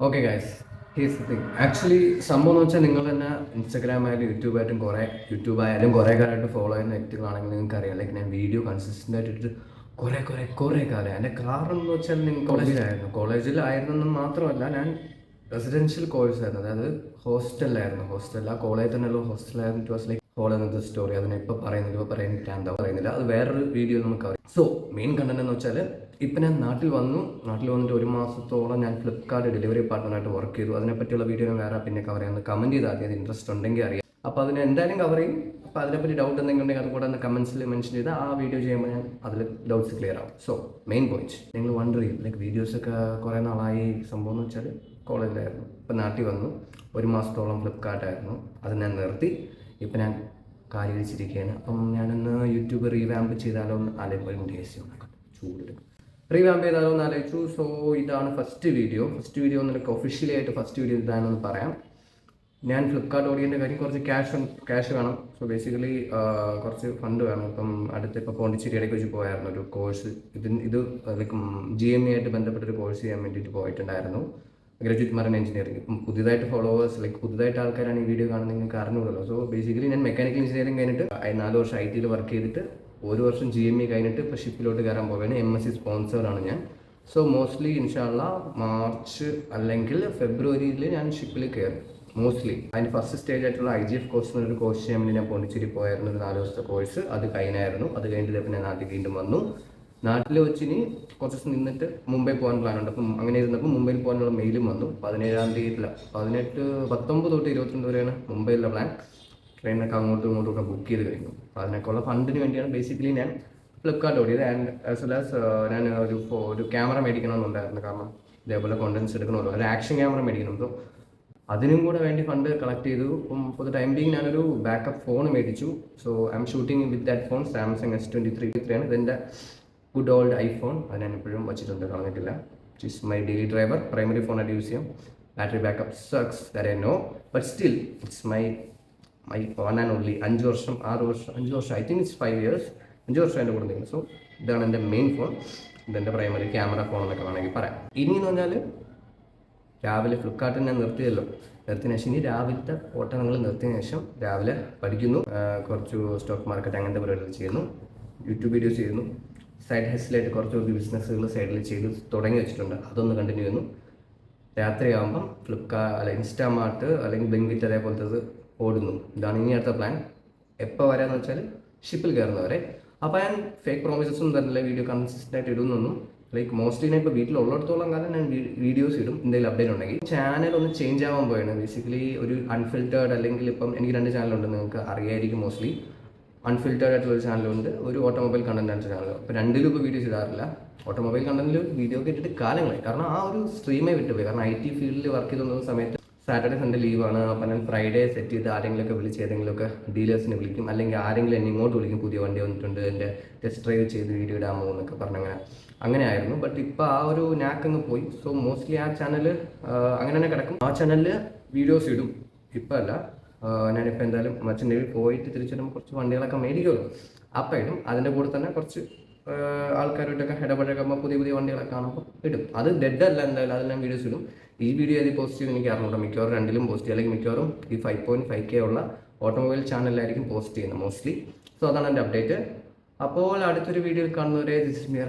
Okay guys, he's the thing. Actually സംഭവം എന്ന് വെച്ചാൽ നിങ്ങൾ തന്നെ ഇൻസ്റ്റാഗ്രാം ആയാലും യൂട്യൂബ് ആയാലും കുറേ കാലമായിട്ട് ഫോളോ ചെയ്യുന്ന വ്യക്തികളാണെങ്കിൽ നിങ്ങൾക്ക് അറിയാം. ലൈക്ക് ഞാൻ വീഡിയോ കൺസിസ്റ്റൻ്റ് ആയിട്ട് ഇട്ടിട്ട് കുറേ കാലം. എൻ്റെ കാരണം എന്ന് വെച്ചാൽ നിങ്ങൾ കോളേജിലായിരുന്നെന്ന് മാത്രമല്ല, ഞാൻ റെസിഡൻഷ്യൽ കോഴ്സ് ആയിരുന്നു. അതായത് ഹോസ്റ്റലിൽ ആ കോളേജിൽ തന്നെയുള്ള ഹോസ്റ്റലായിരുന്നു. ഇറ്റ് വാസ് ലൈക്ക് ഹോൾ എന്ന സ്റ്റോറി. അതിനെ ഇപ്പോൾ പറയുന്നില്ല എന്താ പറയുന്നില്ല, അത് വേറൊരു വീഡിയോ നമുക്ക് അറിയാം. സോ മെയിൻ കണ്ടന്റ് എന്ന് വെച്ചാൽ ഇപ്പം ഞാൻ നാട്ടിൽ വന്നിട്ട് ഒരു മാസത്തോളം ഞാൻ ഫ്ലിപ്കാർട്ട് ഡെലിവറി പാർട്ട്ണറായിട്ട് വർക്ക് ചെയ്തു. അതിനെപ്പറ്റിയുള്ള വീഡിയോ ഞാൻ വേറെ പിന്നെ കവർ ചെയ്യാൻ കമൻറ്റ് ചെയ്താൽ അത് ഇൻട്രസ്റ്റ് ഉണ്ടെങ്കിൽ അറിയാം. അപ്പോൾ അതിന് എന്തായാലും കവർ ചെയ്യും. അപ്പോൾ അതിനെപ്പറ്റി ഡൗട്ട് എന്തെങ്കിലും ഉണ്ടെങ്കിൽ അതുകൂടെ ഒന്ന് കമൻസിൽ മെൻഷൻ ചെയ്താൽ ആ വീഡിയോ ചെയ്യുമ്പോൾ ഞാൻ അതിൽ ഡൗട്ട്സ് ക്ലിയർ ആവും. സോ മെയിൻ പോയിന്റ്, നിങ്ങൾ വണ്ടർ ചെയ്യും ലൈക്ക് വീഡിയോസൊക്കെ കുറേ നാളായി. സംഭവം എന്ന് വെച്ചാൽ കോളേജിലായിരുന്നു, ഇപ്പം നാട്ടിൽ വന്നു, ഒരു മാസത്തോളം ഫ്ലിപ്കാർട്ടായിരുന്നു, അത് ഞാൻ നിർത്തി. ഇപ്പം ഞാൻ കാലി വെച്ചിരിക്കുകയാണ്. അപ്പം ഞാനൊന്ന് യൂട്യൂബ് റീവാമ്പ് ചെയ്താലോ എന്ന് ആലോചിക്കും. ടേസ്റ്റ് ഉണ്ടാക്കും, ചൂടെടുക്കും, റീവാമ്പ് ചെയ്താലോ എന്ന് ആലോചിച്ചു. സോ ഇതാണ് ഫസ്റ്റ് വീഡിയോ എന്നൊക്കെ ഒഫീഷ്യലി ആയിട്ട് ഫസ്റ്റ് വീഡിയോ ഇതാണെന്ന് പറയാം. ഞാൻ ഫ്ലിപ്കാർട്ട് ഓടിയേണ്ട കാര്യം കുറച്ച് ക്യാഷ് വേണം. സോ ബേസിക്കലി കുറച്ച് ഫണ്ട് വേണം. ഇപ്പം ഇപ്പോൾ പോണ്ടിച്ചേരി ഇടയ്ക്ക് വെച്ച് പോയായിരുന്നു ഒരു കോഴ്സ്. ഇത് ലൈക്ക് GME ആയിട്ട് ബന്ധപ്പെട്ടൊരു കോഴ്സ് ചെയ്യാൻ വേണ്ടിയിട്ട് പോയിട്ടുണ്ടായിരുന്നു, ഗ്രാജുവേറ്റ് മറൈൻ എഞ്ചിനീയറിംഗ്. ഇപ്പം പുതിയതായിട്ട് ഫോളോവേഴ്സ് ലൈക്ക് പുതിയതായിട്ട് ആൾക്കാരാണ് ഈ വീഡിയോ കാണുന്നത്, നിങ്ങൾക്ക് അറിഞ്ഞുകൂടല്ലോ. സോ ബേസിക്കലി ഞാൻ മെക്കാനിക്കൽ എഞ്ചിനീയറിംഗ് കഴിഞ്ഞിട്ട് 4 വർഷം IT വർക്ക് ചെയ്തിട്ട് 1 വർഷം GME കഴിഞ്ഞിട്ട് ഇപ്പോൾ ഷിപ്പിലോട്ട് കയറാൻ പോവുകയാണ്. MSc സ്പോൺസേർഡാണ് ഞാൻ. സോ മോസ്റ്റ്ലി ഇൻഷാല്ലാ മാർച്ച് അല്ലെങ്കിൽ ഫെബ്രുവരിയിൽ ഞാൻ ഷിപ്പിൽ കയറും മോസ്റ്റ്ലി. അതിൻ്റെ ഫസ്റ്റ് സ്റ്റേജ് ആയിട്ടുള്ള IGF കോഴ്സ് എന്നൊരു കോഴ്സ് ചെയ്യാൻ വേണ്ടി ഞാൻ പോണ്ടിച്ചേരി പോയായിരുന്നു. ഒരു 4 ദിവസത്തെ കോഴ്സ് അത് കഴിഞ്ഞായിരുന്നു. അത് കഴിഞ്ഞിട്ട് പിന്നെ നാട്ടിൽ വീണ്ടും വന്നു. നാട്ടിൽ വെച്ച് ഇനി കുറച്ച് ദിവസം നിന്നിട്ട് മുംബൈ പോകാൻ പ്ലാനുണ്ട്. അപ്പം അങ്ങനെ ഇരുന്നപ്പോൾ മുംബൈയിൽ പോകാനുള്ള മെയിലും വന്നു. 17-ാം തീയതിയില്ല, 19 തൊട്ട് 22 വരെയാണ് മുംബൈയിലെ പ്ലാൻ. ട്രെയിനൊക്കെ അങ്ങോട്ടും ഒക്കെ ബുക്ക് ചെയ്ത് കഴിഞ്ഞു. അപ്പോൾ അതിനൊക്കെയുള്ള ഫണ്ടിന് വേണ്ടിയാണ് ബേസിക്കലി ഞാൻ ഫ്ലിപ്കാർട്ട് ഓടിയത്. ആൻഡ് ആസ് വെൽ ആസ് ഞാൻ ഒരു ക്യാമറ മേടിക്കണമെന്നുണ്ടായിരുന്നു. കാരണം ഇതേപോലെ കോണ്ടൻസ് എടുക്കണമല്ലോ, ഒരു ആക്ഷൻ ക്യാമറ മേടിക്കണം. സോ അതിനും കൂടെ വേണ്ടി ഫണ്ട് കളക്ട് ചെയ്തു. ഇപ്പം ഫോർ ദ ടൈം ബീങ് ഞാനൊരു ബാക്കപ്പ് ഫോൺ മേടിച്ചു. So I M shooting with that phone, Samsung S23 ആണ്. ഇതെൻ്റെ ഗുഡ് ഓൾഡ് ഐഫോൺ. അത് ഞാൻ എപ്പോഴും വെച്ചിട്ടുണ്ട്, കളഞ്ഞിട്ടില്ല. It is my daily driver. Primary ഫോണായിട്ട് യൂസ് ചെയ്യാം. Battery backup sucks, that I know, but still it's my one and only. 5 വർഷം 6 വർഷം 5 വർഷം, ഐ തിങ്ക് ഇറ്റ്സ് 5 years, 5 വർഷം എൻ്റെ കൂടെ നിൽക്കുന്നത്. സോ ഇതാണ് എൻ്റെ മെയിൻ ഫോൺ. ഇതെൻ്റെ പ്രൈമറി ക്യാമറ ഫോൺ എന്നൊക്കെ വേണമെങ്കിൽ പറയാം. ഇനി എന്ന് പറഞ്ഞാൽ രാവിലെ ഫ്ലിപ്കാർട്ടിൽ ഞാൻ നിർത്തിയതിനു ശേഷം ഇനി രാവിലത്തെ ഓട്ടങ്ങൾ നിർത്തിയതിനു ശേഷം രാവിലെ പഠിക്കുന്നു, കുറച്ച് സ്റ്റോക്ക് മാർക്കറ്റ് അങ്ങനത്തെ പരിപാടികൾ ചെയ്യുന്നു, യൂട്യൂബ് വീഡിയോസ് ചെയ്യുന്നു, സൈഡ് ഹെസ്റ്റിലായിട്ട് കുറച്ച് ബിസിനസ്സുകൾ സൈഡിൽ ചെയ്ത് തുടങ്ങി വെച്ചിട്ടുണ്ട്, അതൊന്ന് കണ്ടിന്യൂ ചെയ്യുന്നു. രാത്രിയാകുമ്പം ഇൻസ്റ്റാമാർട്ട് അല്ലെങ്കിൽ ബ്ലിങ്കിറ്റ് അതേപോലത്തെ ഓടുന്നു. ഇതാണ് ഇനി അടുത്ത പ്ലാൻ. എപ്പോൾ വരാമെന്ന് വെച്ചാൽ ഷിപ്പിൽ കയറുന്നവരെ. അപ്പോൾ ഞാൻ ഫേക്ക് പ്രോമിസസ് ഒന്നും തന്നില്ല, വീഡിയോ കൺസിസ്റ്റൻ്റ് ആയിട്ട് ഇടുന്നൊന്നും. ലൈക്ക് മോസ്റ്റ്ലി ഞാൻ ഇപ്പോൾ വീട്ടിലുള്ളിടത്തോളം കാലം ഞാൻ വീഡിയോസ് ഇടും, എന്തെങ്കിലും അപ്ഡേറ്റ് ഉണ്ടെങ്കിൽ. ചാനൽ ഒന്ന് ചേഞ്ച് ആവാൻ പോയാണ്. ബേസിക്കലി ഒരു അൺഫിൽറ്റേർഡ്, അല്ലെങ്കിൽ ഇപ്പം എനിക്ക് 2 ചാനലുണ്ട്, നിങ്ങൾക്ക് അറിയായിരിക്കും. മോസ്റ്റ്ലി അൺഫിൽറ്റേർഡ് ആയിട്ടുള്ള ഒരു ചാനലുണ്ട്, ഒരു ഓട്ടോമൊബൈൽ കണ്ടന്റ് ആയിട്ട് ചാനൽ. അപ്പോൾ രണ്ടിലും ഇപ്പോൾ വീഡിയോസ് ഇടാറില്ല. ഓട്ടോമൊബൈൽ കണ്ടന്റിൽ വീഡിയോ ഒക്കെ ഇട്ടിട്ട് കാലങ്ങളായി, കാരണം ആ ഒരു സ്ട്രീമേ വിട്ടുപോയി. കാരണം IT ഫീൽഡിൽ വർക്ക് ചെയ്തുകൊണ്ടിരുന്ന സമയത്ത് സാറ്റർഡേ സൺഡേ ലീവാണ്. അപ്പോൾ ഞാൻ ഫ്രൈഡേ സെറ്റ് ചെയ്ത് ആരെങ്കിലുമൊക്കെ വിളിച്ച് ഏതെങ്കിലുമൊക്കെ ഡീലേഴ്സിനെ വിളിക്കും, അല്ലെങ്കിൽ ആരെങ്കിലും എന്നെ ഇങ്ങോട്ട് വിളിക്കും, പുതിയ വണ്ടി വന്നിട്ടുണ്ട്, എൻ്റെ ടെസ്റ്റ് ഡ്രൈവ് ചെയ്ത് വീഡിയോ ഇടാമോ എന്നൊക്കെ അങ്ങനെ ആയിരുന്നു. ബട്ട് ഇപ്പോൾ ആ ഒരു നാക്കങ്ങ് പോയി. സോ മോസ്റ്റ്ലി ആ ചാനൽ അങ്ങനെ തന്നെ കിടക്കും. ആ ചാനലിൽ വീഡിയോസ് ഇടും. ഇപ്പം അല്ല, ഞാനിപ്പോൾ എന്തായാലും മച്ചൻ്റെ പോയിട്ട് തിരിച്ചു വരുമ്പോൾ കുറച്ച് വണ്ടികളൊക്കെ മേടിക്കുമല്ലോ, അപ്പം ഇടും. അതിൻ്റെ കൂടെ തന്നെ കുറച്ച് ആൾക്കാരുമായിട്ടൊക്കെ ഇടപഴകുമ്പോൾ പുതിയ വണ്ടികളൊക്കെ കാണുമ്പോൾ ഇടും. അത് ഡെഡ് അല്ല, എന്തായാലും അതിൽ ഞാൻ വീഡിയോസ് ഇടും. ഈ വീഡിയോ ഏത് പോസ്റ്റ് ചെയ്ത് എനിക്ക് അറിഞ്ഞൂടാ. മിക്കവാറും രണ്ടിലും പോസ്റ്റ് ചെയ്യും, അല്ലെങ്കിൽ മിക്കവാറും ഈ 5.5K ഉള്ള ഓട്ടോമൊബൈൽ ചാനലിലായിരിക്കും പോസ്റ്റ് ചെയ്യുന്നത് മോസ്റ്റ്ലി. സോ അതാണ് എൻ്റെ അപ്ഡേറ്റ്. അപ്പോൾ അടുത്തൊരു വീഡിയോയിൽ കാണുന്നവരെ ദിസ് ഇസ് മീ.